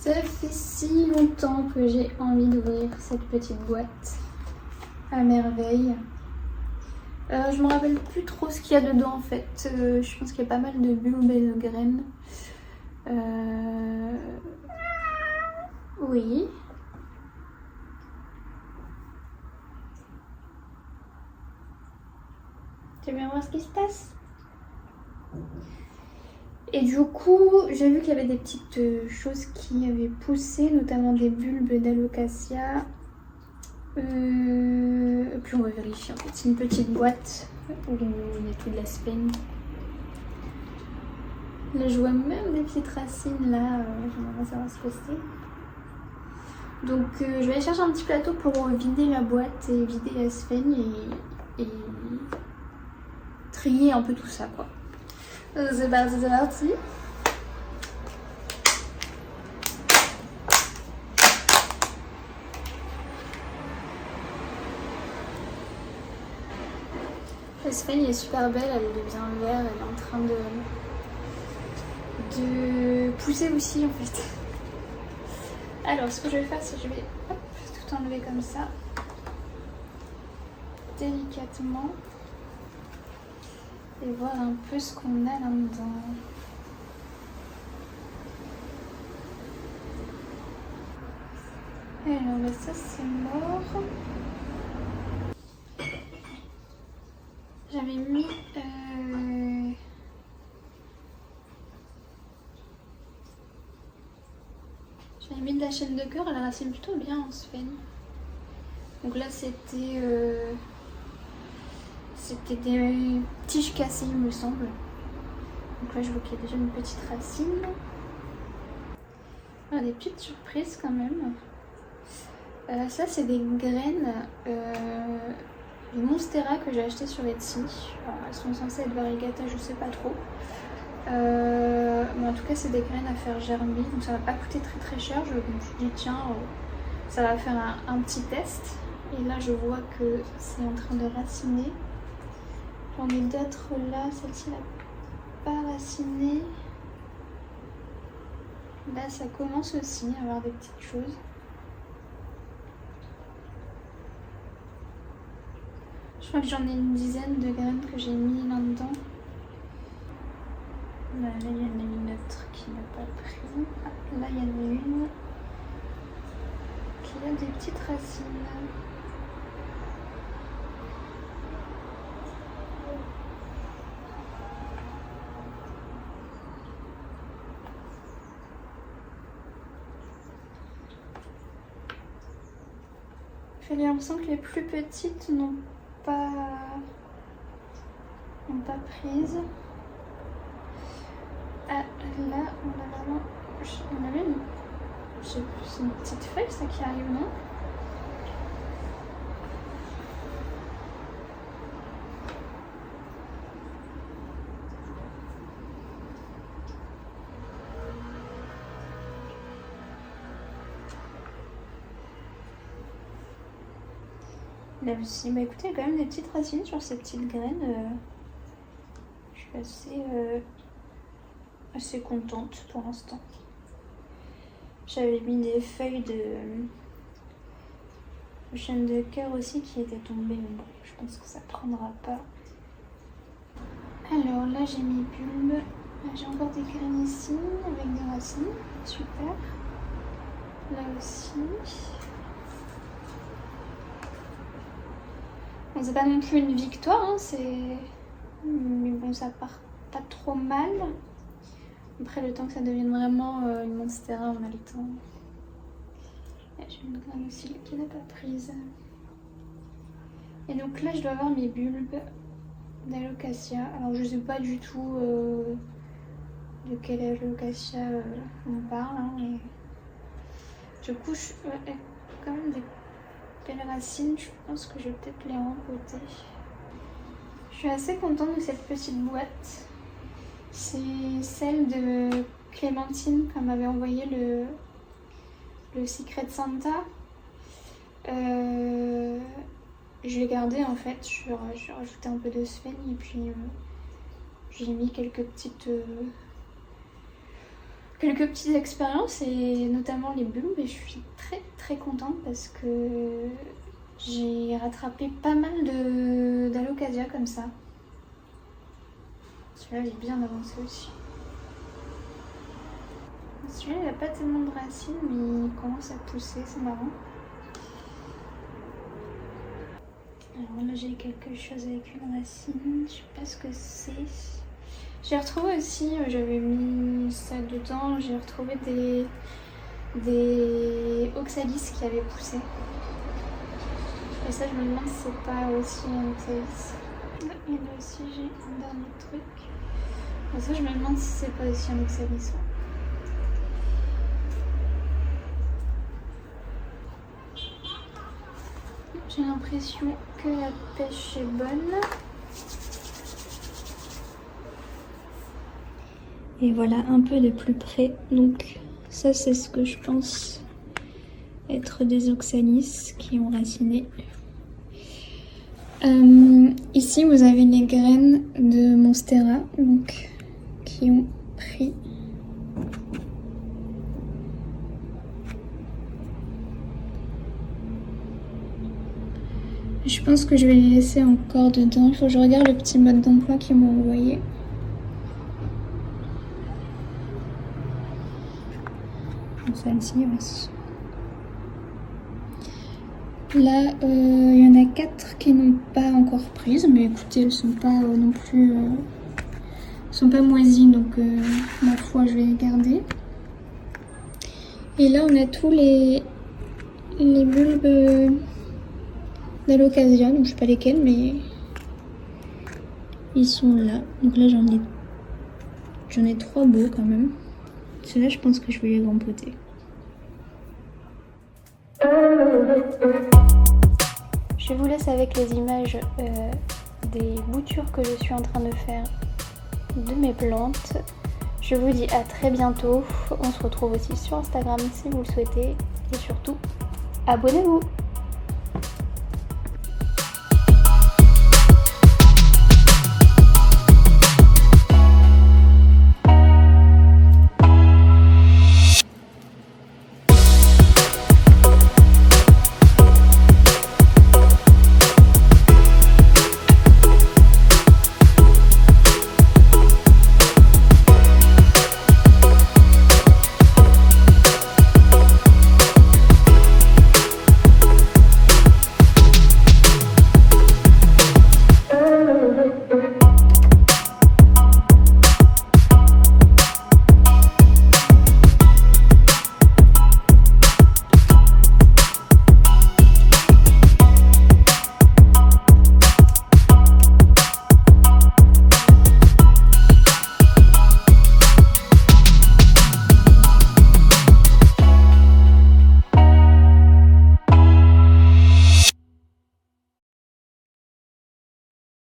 Ça fait si longtemps que j'ai envie d'ouvrir cette petite boîte à merveille. Je me rappelle plus trop ce qu'il y a dedans en fait. Je pense qu'il y a pas mal de bulbes et de graines. Oui. Tu veux bien voir ce qui se passe? Et du coup, j'ai vu qu'il y avait des petites choses qui avaient poussé, notamment des bulbes d'alocasia. Puis on va vérifier en fait. C'est une petite boîte où il y a tout de la sphagne. Là, je vois même des petites racines là. J'aimerais savoir ce que c'est. Donc, je vais aller chercher un petit plateau pour vider la boîte et vider la sphagne et trier un peu tout ça quoi. C'est parti, c'est parti. La sphagne est super belle, elle devient vert, elle est en train de pousser aussi en fait. Alors ce que je vais faire c'est que je vais hop, tout enlever comme ça, délicatement, et voir un peu ce qu'on a là-dedans. Alors là ça c'est mort. J'avais mis de la chaîne de cœur, elle racine plutôt bien en sphagne. Donc là c'était des tiges cassées il me semble. Donc là je vois qu'il y a déjà une petite racine. Ah, des petites surprises quand même. Ça c'est des graines de Monstera que j'ai acheté sur Etsy. Alors, elles sont censées être variegata, je sais pas trop. Mais en tout cas c'est des graines à faire germer, donc ça va pas coûter très cher. Je me suis dit tiens, ça va faire un petit test. Et là je vois que c'est en train de raciner. J'en ai d'autres là, celle-ci n'a pas raciné. Là ça commence aussi à avoir des petites choses. Je crois que j'en ai une dizaine de graines que j'ai mis là-dedans. Là il y en a une autre qui n'a pas pris. Ah, là il y en a une qui a des petites racines. J'ai l'impression que les plus petites n'ont pas prise. Ah, là, on a vraiment... On a même... C'est une petite feuille, ça, qui arrive, non? Là aussi, bah écoutez, il y a quand même des petites racines sur ces petites graines. Je suis assez contente pour l'instant. J'avais mis des feuilles de chaîne de cœur aussi qui étaient tombées, mais bon, je pense que ça prendra pas. Alors là, j'ai mis bulbe. J'ai encore des graines ici avec des racines. Super. Là aussi. Bon, c'est pas non plus une victoire, hein, mais bon, ça part pas trop mal. Après, le temps que ça devienne vraiment une Monstera, on a le temps. J'ai une graine aussi qui n'a pas prise. Et donc là, je dois avoir mes bulbes d'alocasia. Alors, je sais pas du tout de quelle alocasia on parle, hein, mais du coup, il y a quand même des belles racines. Je pense que je vais peut-être les rempoter. Je suis assez contente de cette petite boîte. C'est celle de Clémentine qu'on m'avait envoyé le Secret Santa. Je l'ai gardé en fait, j'ai rajouté un peu de sphène et puis j'ai mis quelques petites quelques petites expériences et notamment les bulbes et je suis très contente parce que j'ai rattrapé pas mal d'Alocasia comme ça. Celui-là il est bien avancé aussi. Celui-là il n'a pas tellement de racines mais il commence à pousser, c'est marrant. Alors là j'ai quelque chose avec une racine, je sais pas ce que c'est. J'ai retrouvé aussi, j'avais mis ça dedans, j'ai retrouvé des oxalis qui avaient poussé. Et ça je me demande si c'est pas aussi un oxalis. Et là aussi j'ai un dernier truc. Et ça je me demande si c'est pas aussi un oxalis. J'ai l'impression que la pêche est bonne. Et voilà un peu de plus près. Donc ça c'est ce que je pense être des oxalis qui ont raciné. Ici vous avez les graines de Monstera donc, qui ont pris. Je pense que je vais les laisser encore dedans. Il faut que je regarde le petit mode d'emploi qu'ils m'ont envoyé. Celle-ci, oui. Là, il y en a 4 qui n'ont pas encore prises, mais écoutez, elles sont pas non plus... sont pas moisies, donc ma foi, je vais les garder. Et là, on a tous les bulbes d'Alocasia, donc je sais pas lesquels, mais ils sont là. Donc là, j'en ai 3 beaux quand même. Ceux-là, je pense que je vais les rempoter. Je vous laisse avec les images des boutures que je suis en train de faire de mes plantes. Je vous dis à très bientôt. On se retrouve aussi sur Instagram si vous le souhaitez. Et surtout, abonnez-vous!